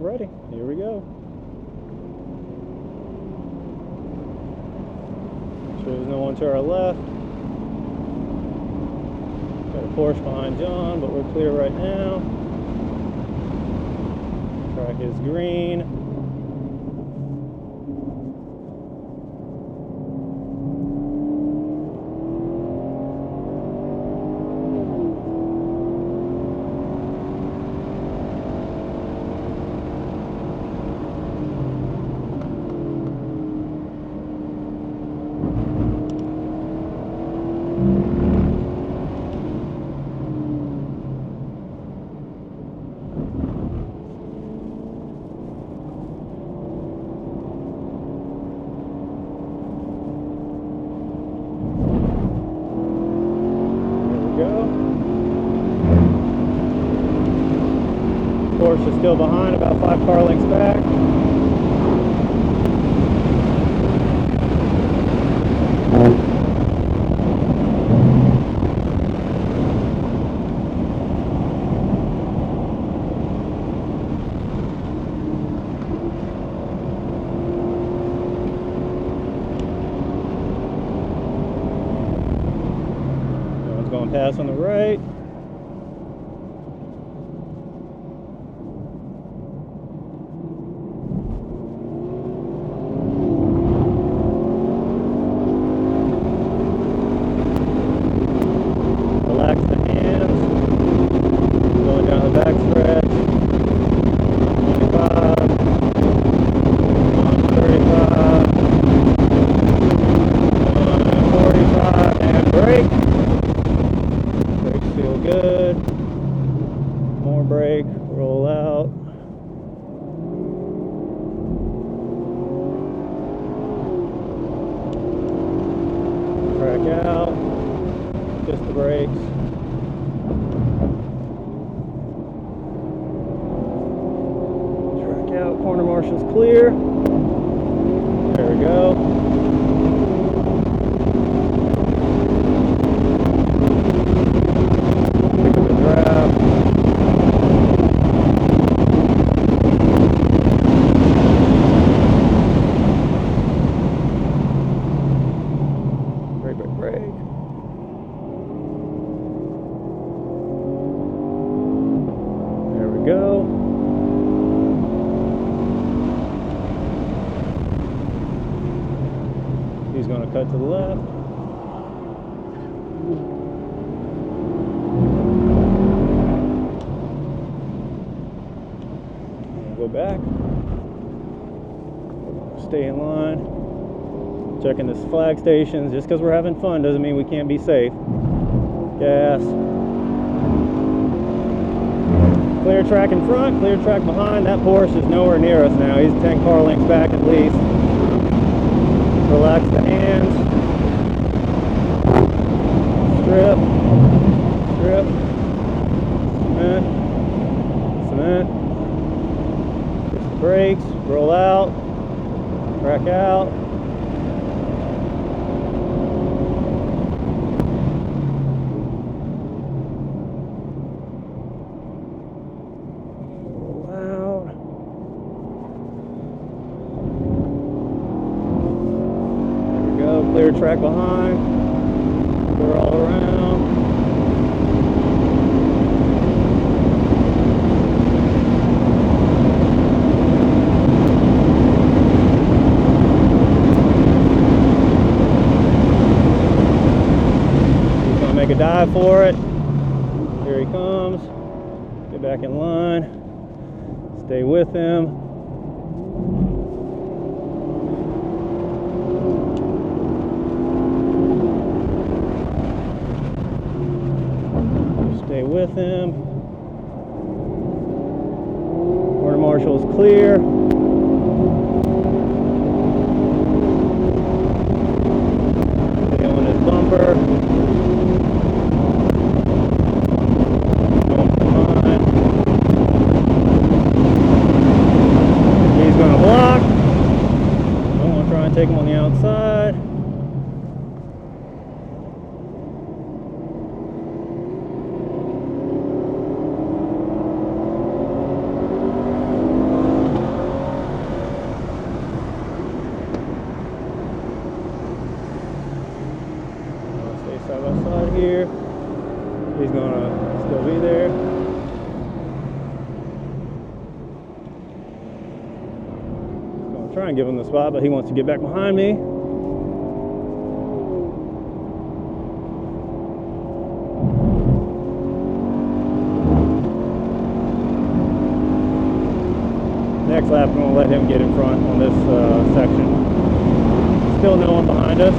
Alrighty, here we go. Make sure there's no one to our left. Got a Porsche behind John, but we're clear right now. Track is green. Porsche is still behind, about 5 car lengths back. One's going past on the right. Out, just the brakes. Track out, corner marshal's clear. There we go. Pick up the draft. Brake. There we go. He's going to cut to the left. Go back. Stay in line. Checking the flag stations. Just because we're having fun doesn't mean we can't be safe. Gas. Clear track in front, clear track behind. That Porsche is nowhere near us now. He's 10 car lengths back at least. Relax the hands. Strip. Strip. Cement. Cement. Just the brakes. Roll out. Track out. Clear track behind, clear all around. He's gonna make a dive for it. Here he comes. Get back in line. Stay with him. Stay with him. Corner marshal is clear. Stay on his bumper. Don't come on. He's going to block. I'm going to try and take him on the outside. be there. Gonna try and give him the spot, but he wants to get back behind me. Next lap, I'm going to let him get in front on this section. Still no one behind us.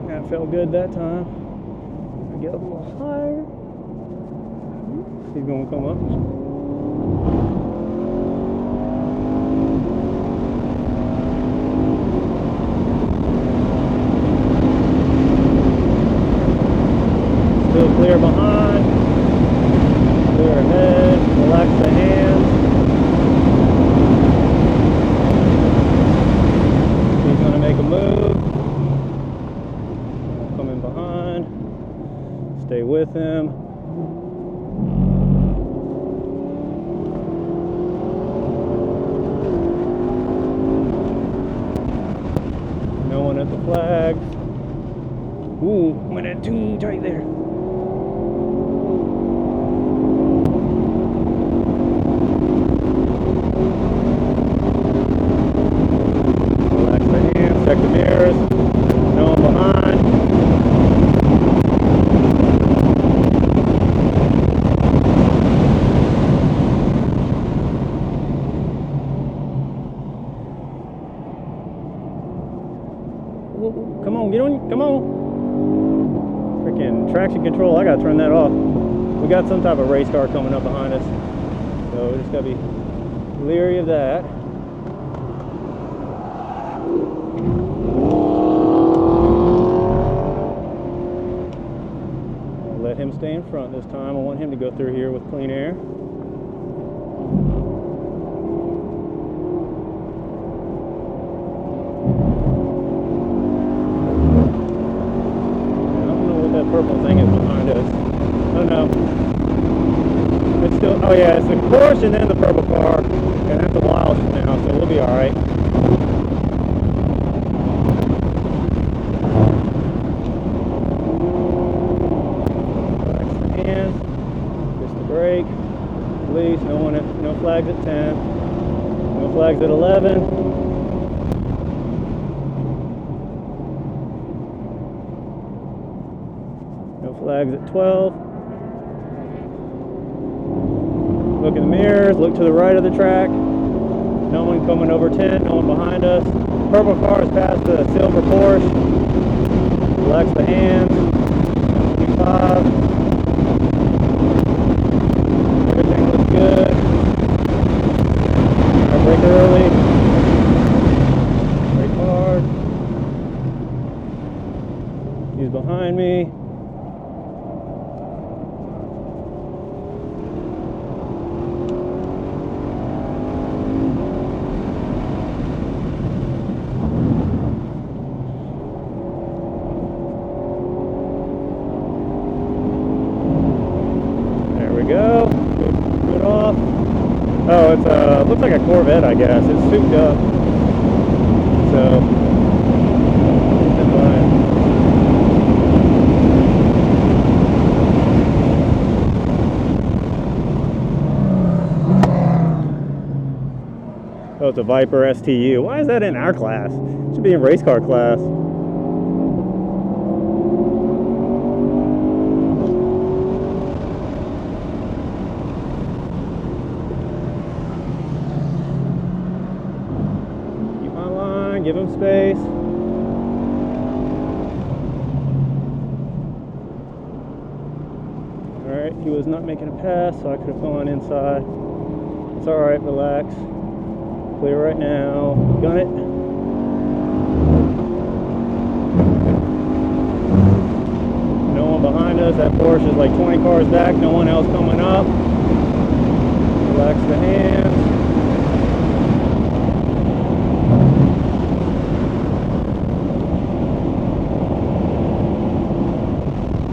That felt good that time. I get a little higher. He's going to come up. Still clear behind. Clear ahead. Relax the hands. He's going to make a move. Come in behind. Stay with him. At the flags. Ooh, went in too tight there. Relax the hands, check the mirrors. No one behind. Come on, get on, come on. Freaking traction control, I gotta turn that off. We got some type of race car coming up behind us. So we just gotta be leery of that. I'll let him stay in front this time. I want him to go through here with clean air. Purple thing is behind us. Oh no. It's still, oh yeah, it's the Porsche and then the purple car. And that's a while now, so we'll be alright. Relax the hands. Push the brake. Release. No flags at 10. No flags at 11. Flags at 12. Look in the mirrors, look to the right of the track. No one coming over 10, no one behind us. Purple car is past the silver Porsche. Relax the hands. 5. Everything looks good. I brake early. Brake hard. He's behind me. Go. Good off. Oh, it's looks like a Corvette, I guess. It's souped up. So it's fine. Oh, it's a Viper STU. Why is that in our class? It should be in race car class. Give him space. Alright, he was not making a pass, so I could have gone inside. It's alright, relax. Clear right now. Gun it. No one behind us. That Porsche is like 20 cars back. No one else coming up. Relax the hands.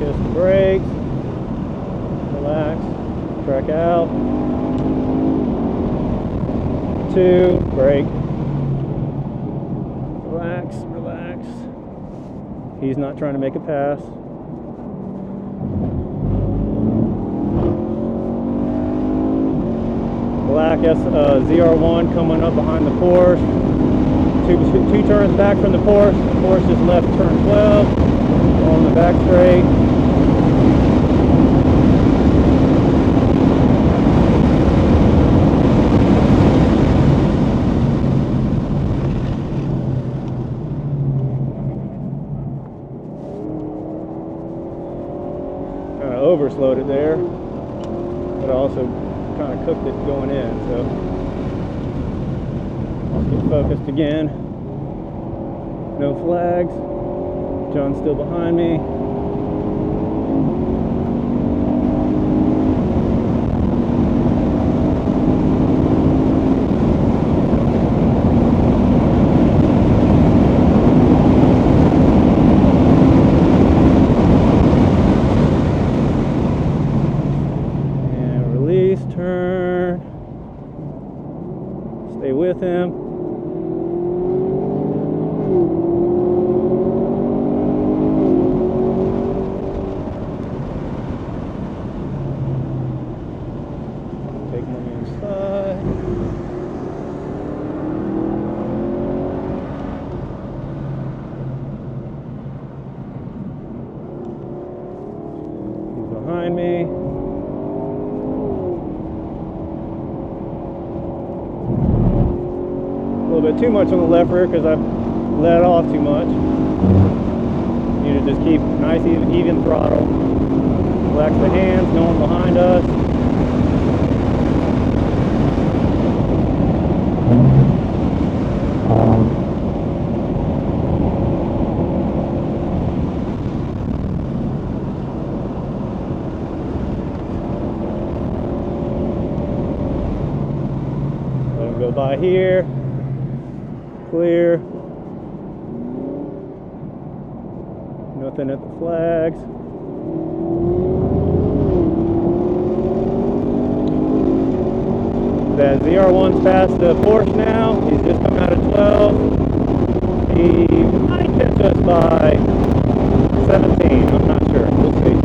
Just brakes. Relax. Track out. 2. Brake. Relax. Relax. He's not trying to make a pass. Black ZR1 coming up behind the Porsche. Two turns back from the Porsche. The Porsche just left turn 12. On the back straight. Kind of overslowed it there, but I also kind of cooked it going in, so let's get focused again. No flags. John's still behind me. And release, turn. Stay with him. Behind me. A little bit too much on the left rear because I've let off too much. Need to just keep nice even throttle. Relax the hands, no one behind us. Go by here, clear, nothing at the flags. That ZR1's past the Porsche now, he's just coming out of 12. He might catch us by 17, I'm not sure, we'll see.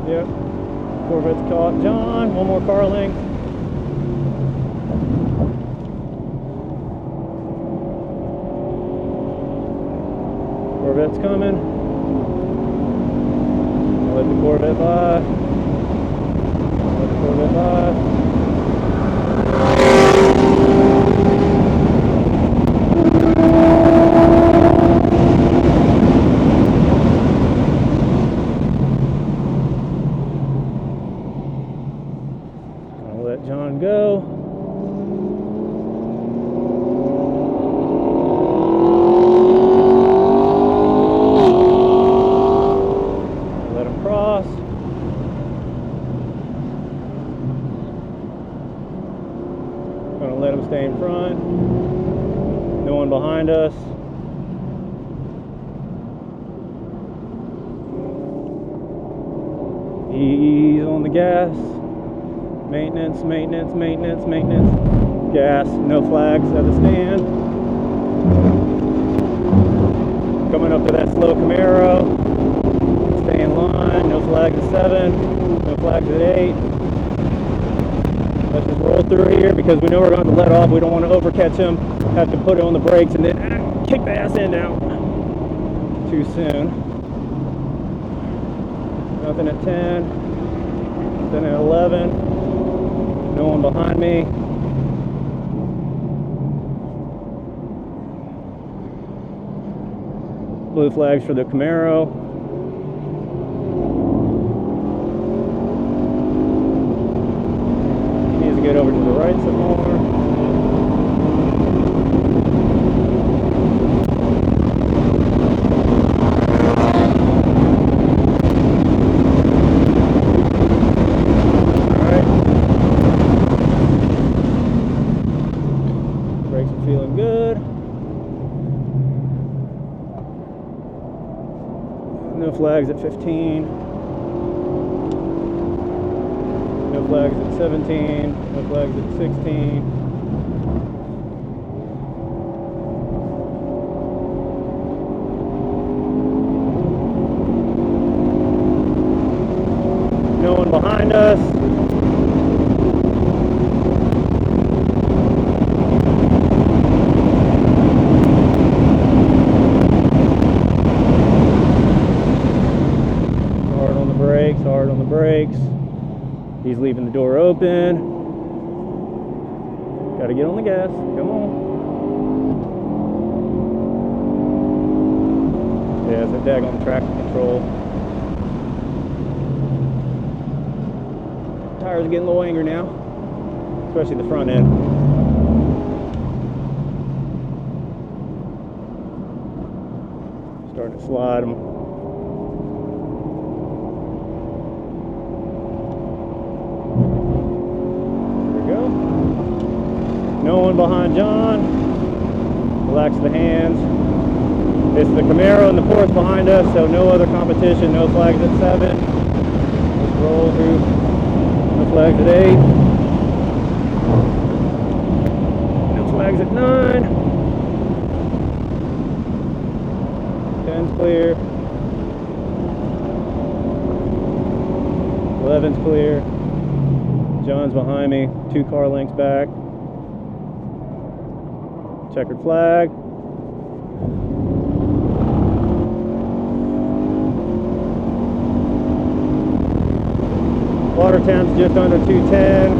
Yep, Corvette's caught John, one more car length. Corvette's coming. I'll let the Corvette by. Let the Corvette by. Let John go. Let him cross. Gonna let him stay in front. No one behind us. He's on the gas. Maintenance, maintenance, maintenance, maintenance. Gas, no flags at the stand. Coming up to that slow Camaro. Stay in line, no flags at 7, no flags at 8. Let's just roll through here because we know we're going to let off. We don't want to overcatch him. Have to put it on the brakes and then kick the ass end out too soon. Nothing at 10. Nothing at 11. No one behind me. Blue flags for the Camaro. Needs to get over to the right some more. No flags at 15. No flags at 17. No flags at 16. No one behind us. Hard on the brakes. He's leaving the door open. Gotta get on the gas. Come on. Yeah, it's a daggone traction control. Tires are getting a little angry now, especially the front end. Starting to slide them. No one behind John. Relax the hands. It's the Camaro and the Porsche behind us, so no other competition. No flags at 7. Let's roll through. No flags at 8. No flags at 9. 10's clear. 11's clear. John's behind me, 2 car lengths back. Checkered flag. Water temp's just under 210.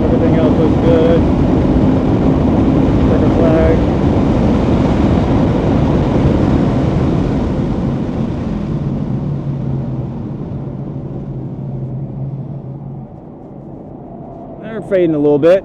Everything else looks good. Checkered flag. They're fading a little bit.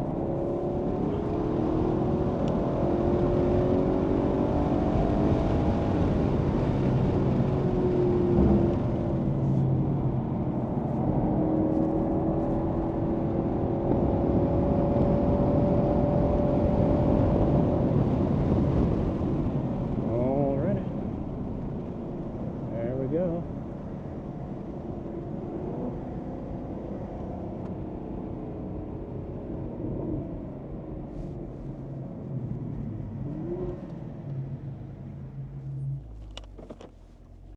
Alrighty. There we go.